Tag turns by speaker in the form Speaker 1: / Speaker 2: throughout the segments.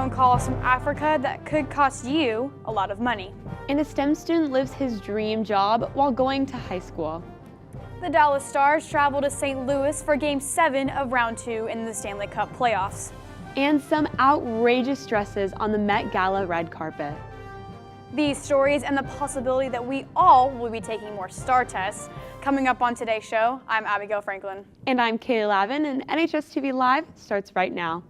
Speaker 1: phone calls from Africa that could cost you a lot of money.
Speaker 2: And a STEM student lives his dream job while going to high school.
Speaker 1: The Dallas Stars travel to St. Louis for Game 7 of Round 2 in the Stanley Cup playoffs.
Speaker 2: And some outrageous dresses on the Met Gala red carpet.
Speaker 1: These stories and the possibility that we all will be taking more STAR tests coming up on today's show. I'm Abigail Franklin.
Speaker 2: And I'm Kaylee Lavin, and NHSTV Live starts right now.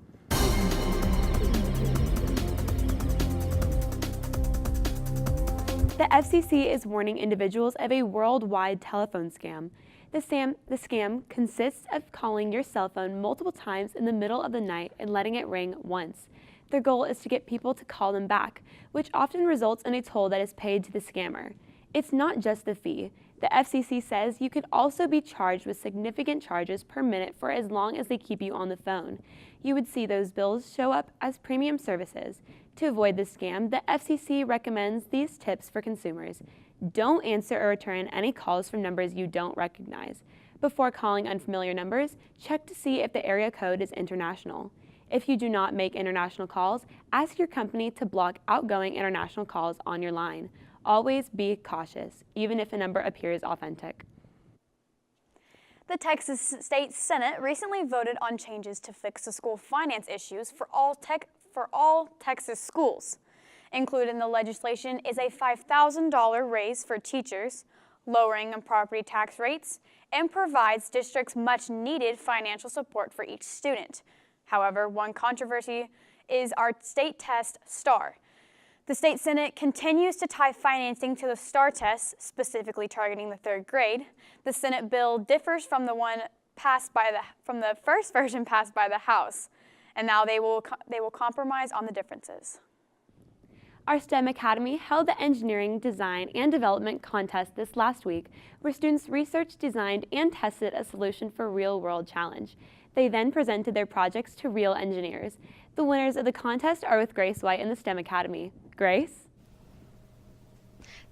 Speaker 2: The FCC is warning individuals of a worldwide telephone scam. The scam consists of calling your cell phone multiple times in the middle of the night and letting it ring once. Their goal is to get people to call them back, which often results in a toll that is paid to the scammer. It's not just the fee. The FCC says you could also be charged with significant charges per minute for as long as they keep you on the phone. You would see those bills show up as premium services. To avoid this scam, the FCC recommends these tips for consumers. Don't answer or return any calls from numbers you don't recognize. Before calling unfamiliar numbers, check to see if the area code is international. If you do not make international calls, ask your company to block outgoing international calls on your line. Always be cautious, even if a number appears authentic.
Speaker 1: The Texas State Senate recently voted on changes to fix the school finance issues for all Texas schools. Included in the legislation is a $5,000 raise for teachers, lowering of property tax rates, and provides districts much needed financial support for each student. However, one controversy is our state test STAR. The state Senate continues to tie financing to the STAR test, specifically targeting the third grade. The Senate bill differs from the first version passed by the House, and now they will compromise on the differences.
Speaker 2: Our STEM Academy held the Engineering, Design, and Development contest this last week, where students researched, designed, and tested a solution for a real-world challenge. They then presented their projects to real engineers. The winners of the contest are with Grace White in the STEM Academy. Grace?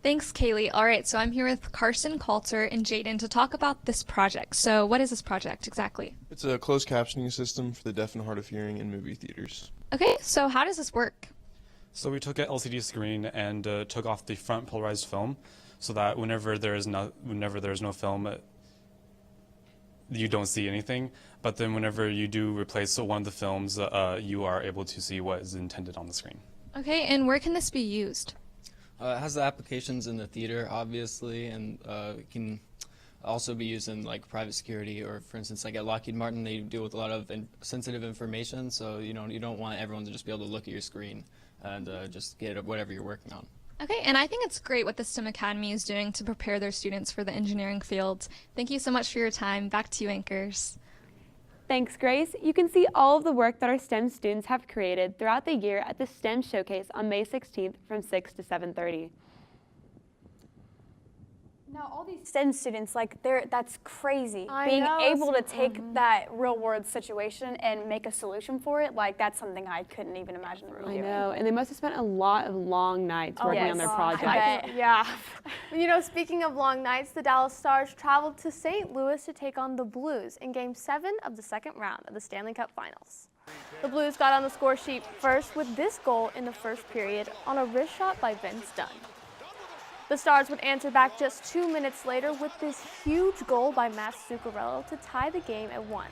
Speaker 3: Thanks, Kaylee. All right, so I'm here with Carson, Coulter, and Jaden to talk about this project. So what is this project exactly?
Speaker 4: It's a closed captioning system for the deaf and hard of hearing in movie theaters.
Speaker 3: Okay, so how does this work?
Speaker 5: So we took an LCD screen and took off the front polarized film so that whenever there is no film, you don't see anything. But then whenever you do replace one of the films, you are able to see what is intended on the screen.
Speaker 3: Okay, and where can this be used?
Speaker 6: It has the applications in the theater, obviously, and it can also be used in like private security, or for instance, like at Lockheed Martin, they deal with a lot of sensitive information. So you don't want everyone to just be able to look at your screen and just get whatever you're working on.
Speaker 3: Okay, and I think it's great what the STEM Academy is doing to prepare their students for the engineering fields. Thank you so much for your time. Back to you, anchors.
Speaker 2: Thanks, Grace. You can see all of the work that our STEM students have created throughout the year at the STEM Showcase on May 16th from 6 to 7:30.
Speaker 1: Now, all these STEM students, that's crazy.
Speaker 7: I
Speaker 1: Being
Speaker 7: know.
Speaker 1: able to take that real-world situation and make a solution for it, that's something I couldn't even imagine them doing.
Speaker 2: I know, and they must have spent a lot of long nights working on their project.
Speaker 1: Yeah.
Speaker 7: Speaking of long nights, the Dallas Stars traveled to St. Louis to take on the Blues in Game 7 of the second round of the Stanley Cup Finals. The Blues got on the score sheet first with this goal in the first period on a wrist shot by Vince Dunn. The Stars would answer back just 2 minutes later with this huge goal by Matt Zuccarello to tie the game at 1.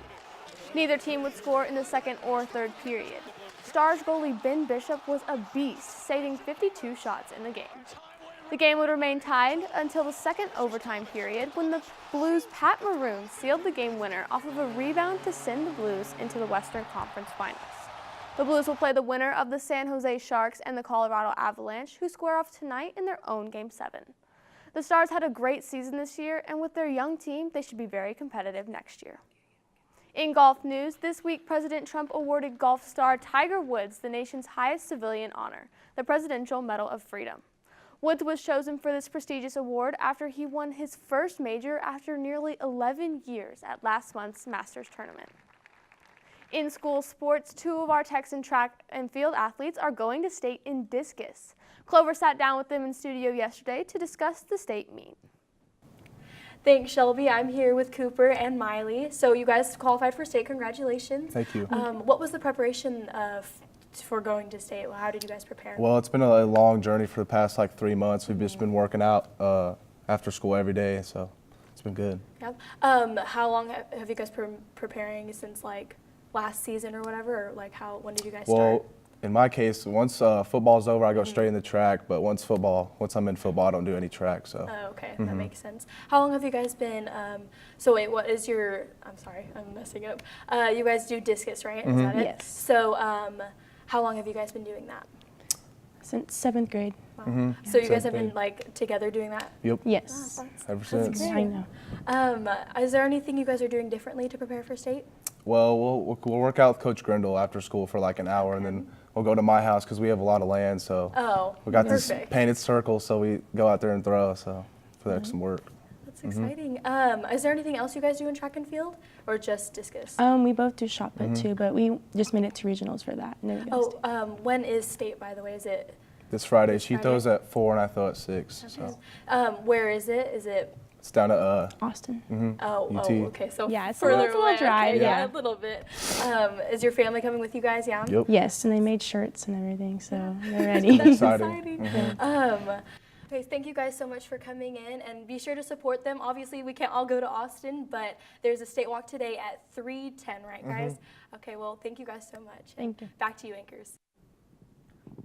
Speaker 7: Neither team would score in the second or third period. Stars goalie Ben Bishop was a beast, saving 52 shots in the game. The game would remain tied until the second overtime period when the Blues' Pat Maroon sealed the game winner off of a rebound to send the Blues into the Western Conference Finals. The Blues will play the winner of the San Jose Sharks and the Colorado Avalanche, who square off tonight in their own Game 7. The Stars had a great season this year, and with their young team, they should be very competitive next year. In golf news, this week President Trump awarded golf star Tiger Woods the nation's highest civilian honor, the Presidential Medal of Freedom. Woods was chosen for this prestigious award after he won his first major after nearly 11 years at last month's Masters tournament. In school sports, 2 of our Texan track and field athletes are going to state in discus. Clover sat down with them in studio yesterday to discuss the state meet.
Speaker 8: Thanks, Shelby. I'm here with Cooper and Miley. So you guys qualified for state. Congratulations.
Speaker 4: Thank you.
Speaker 8: What was the preparation for going to state? How did you guys prepare?
Speaker 9: Well, it's been a long journey for the past like 3 months. We've just been working out after school every day, so it's been good.
Speaker 8: Yep. How long have you guys been preparing since like last season or whatever? Or like when did you guys start?
Speaker 9: Well, in my case, once football's over, I go straight in the track. But once I'm in football, I don't do any track. So.
Speaker 8: Oh, okay, that makes sense. How long have you guys been? So wait, what is your? I'm sorry, I'm messing up. You guys do discus, right? Is that it?
Speaker 10: Yes.
Speaker 8: So, how long have you guys been doing that?
Speaker 10: Since 7th grade.
Speaker 8: Wow. So you guys have been like together doing that?
Speaker 9: Yep.
Speaker 10: Yes.
Speaker 9: Ever since.
Speaker 10: I know.
Speaker 8: Is there anything you guys are doing differently to prepare for state?
Speaker 9: Well, we'll work out with Coach Grindle after school for like an hour, and then we'll go to my house because we have a lot of land. So we got this painted circle, so we go out there and throw. So for that some work.
Speaker 8: That's exciting. Is there anything else you guys do in track and field, or just discus?
Speaker 10: We both do shot put too, but we just made it to regionals for that. And then we go to state.
Speaker 8: When is state, by the way? Is it?
Speaker 9: This Friday. She throws at 4 and I throw at 6.
Speaker 8: Okay.
Speaker 9: So
Speaker 8: Where is it? Is it?
Speaker 9: it's down to
Speaker 10: Austin.
Speaker 9: UT.
Speaker 8: Okay. So
Speaker 10: Yeah, it's a
Speaker 8: further
Speaker 10: little
Speaker 8: away.
Speaker 10: drive,
Speaker 8: Okay,
Speaker 10: yeah.
Speaker 8: a little bit. Is your family coming with you guys? Yeah.
Speaker 9: Yep.
Speaker 10: Yes, and they made shirts and everything, so they're ready.
Speaker 8: That's
Speaker 9: Exciting.
Speaker 8: exciting. Okay, thank you guys so much for coming in, and be sure to support them. Obviously, we can't all go to Austin, but there's a state walk today at 3:10, right, guys? Okay, well, thank you guys so much.
Speaker 10: Thank you.
Speaker 8: Back to you, anchors.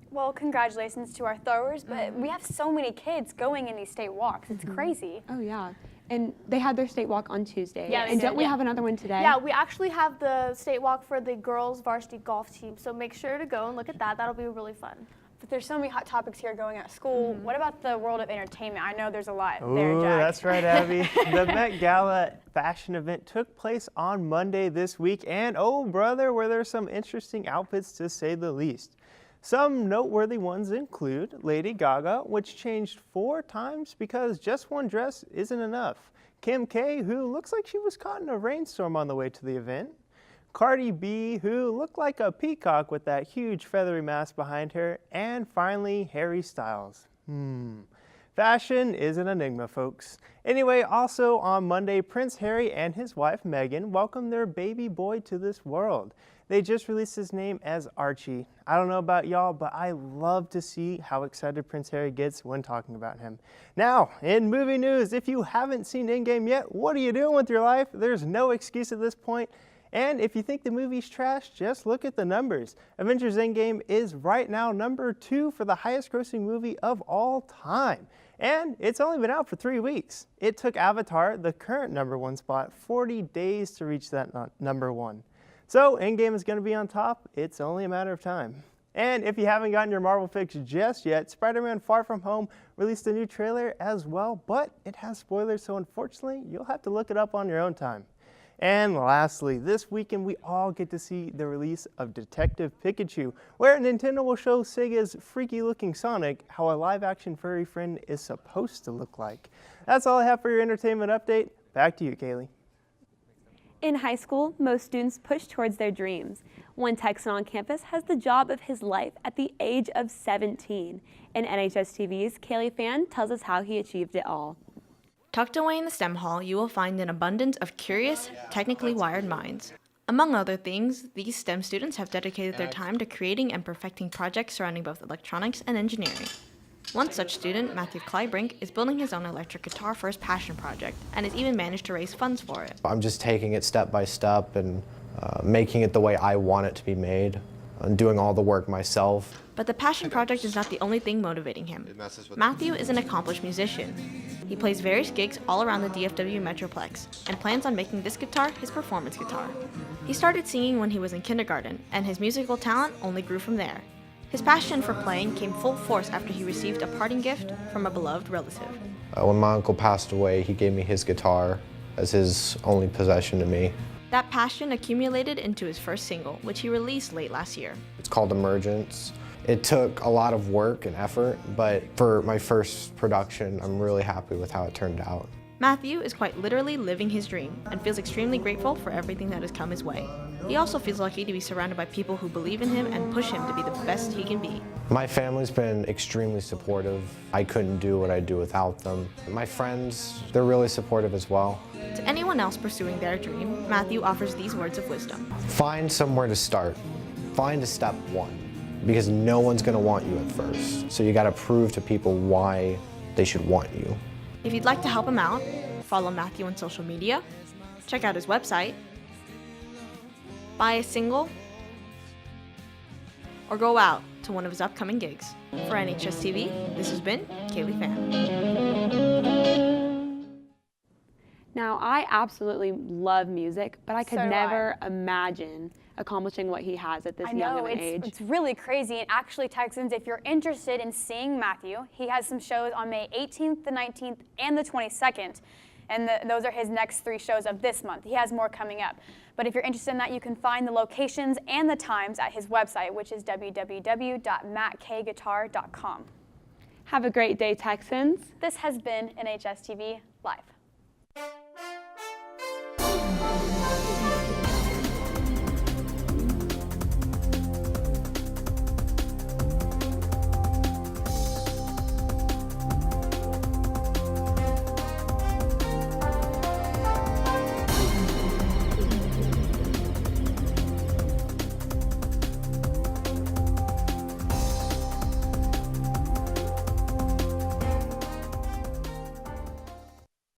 Speaker 1: Well, congratulations to our throwers, but we have so many kids going in these state walks. It's crazy.
Speaker 2: Oh, yeah. And they had their state walk on Tuesday.
Speaker 8: Yeah, they
Speaker 2: and
Speaker 8: did,
Speaker 2: don't we
Speaker 8: yeah.
Speaker 2: have another one today?
Speaker 7: Yeah, we actually have the state walk for the girls varsity golf team, so make sure to go and look at that. That'll be really fun.
Speaker 1: But there's so many hot topics here going at school. What about the world of entertainment? I know there's a lot there,
Speaker 11: Ooh,
Speaker 1: Jack.
Speaker 11: that's right, Abby. The Met Gala fashion event took place on Monday this week, and oh brother, were there some interesting outfits to say the least. Some noteworthy ones include Lady Gaga, which changed 4 times because just one dress isn't enough. Kim K, who looks like she was caught in a rainstorm on the way to the event. Cardi B, who looked like a peacock with that huge feathery mask behind her. And finally, Harry Styles. Fashion is an enigma, folks. Anyway, also on Monday, Prince Harry and his wife Meghan welcomed their baby boy to this world. They just released his name as Archie. I don't know about y'all, but I love to see how excited Prince Harry gets when talking about him. Now, in movie news, if you haven't seen Endgame yet, what are you doing with your life? There's no excuse at this point. And if you think the movie's trash, just look at the numbers. Avengers Endgame is right now number 2 for the highest grossing movie of all time. And it's only been out for 3 weeks. It took Avatar, the current number 1 spot, 40 days to reach that number 1. So Endgame is going to be on top. It's only a matter of time. And if you haven't gotten your Marvel fix just yet, Spider-Man Far From Home released a new trailer as well, but it has spoilers, so unfortunately, you'll have to look it up on your own time. And lastly, this weekend we all get to see the release of Detective Pikachu, where Nintendo will show Sega's freaky-looking Sonic how a live-action furry friend is supposed to look like. That's all I have for your entertainment update. Back to you, Kaylee.
Speaker 2: In high school, most students push towards their dreams. One Texan on campus has the job of his life at the age of 17. And NHSTV's Kaylee Fan tells us how he achieved it all.
Speaker 12: Tucked away in the STEM hall, you will find an abundance of curious, technically wired minds. Among other things, these STEM students have dedicated their time to creating and perfecting projects surrounding both electronics and engineering. One such student, Matthew Kleibrink, is building his own electric guitar for his passion project and has even managed to raise funds for it.
Speaker 13: I'm just taking it step by step and making it the way I want it to be made and doing all the work myself.
Speaker 12: But the passion project is not the only thing motivating him. Matthew is an accomplished musician. He plays various gigs all around the DFW Metroplex and plans on making this guitar his performance guitar. He started singing when he was in kindergarten, and his musical talent only grew from there. His passion for playing came full force after he received a parting gift from a beloved relative.
Speaker 13: When my uncle passed away, he gave me his guitar as his only possession to me.
Speaker 12: That passion accumulated into his first single, which he released late last year.
Speaker 13: It's called Emergence. It took a lot of work and effort, but for my first production, I'm really happy with how it turned out.
Speaker 12: Matthew is quite literally living his dream and feels extremely grateful for everything that has come his way. He also feels lucky to be surrounded by people who believe in him and push him to be the best he can be.
Speaker 13: My family's been extremely supportive. I couldn't do what I do without them. My friends, they're really supportive as well.
Speaker 12: To anyone else pursuing their dream, Matthew offers these words of wisdom.
Speaker 13: Find somewhere to start. Find a step 1. because no one's going to want you at first. So you got to prove to people why they should want you.
Speaker 12: If you'd like to help him out, follow Matthew on social media, check out his website, buy a single, or go out to one of his upcoming gigs. For NHSTV, this has been Kaylee Pham.
Speaker 2: Now, I absolutely love music, but I could
Speaker 1: So do
Speaker 2: never imagine accomplishing what he has at this young of an age.
Speaker 1: It's really crazy. And actually, Texans, if you're interested in seeing Matthew, he has some shows on May 18th, the 19th, and the 22nd. And those are his next 3 shows of this month. He has more coming up. But if you're interested in that, you can find the locations and the times at his website, which is www.mattkguitar.com.
Speaker 2: Have a great day, Texans.
Speaker 1: This has been NHSTV Live.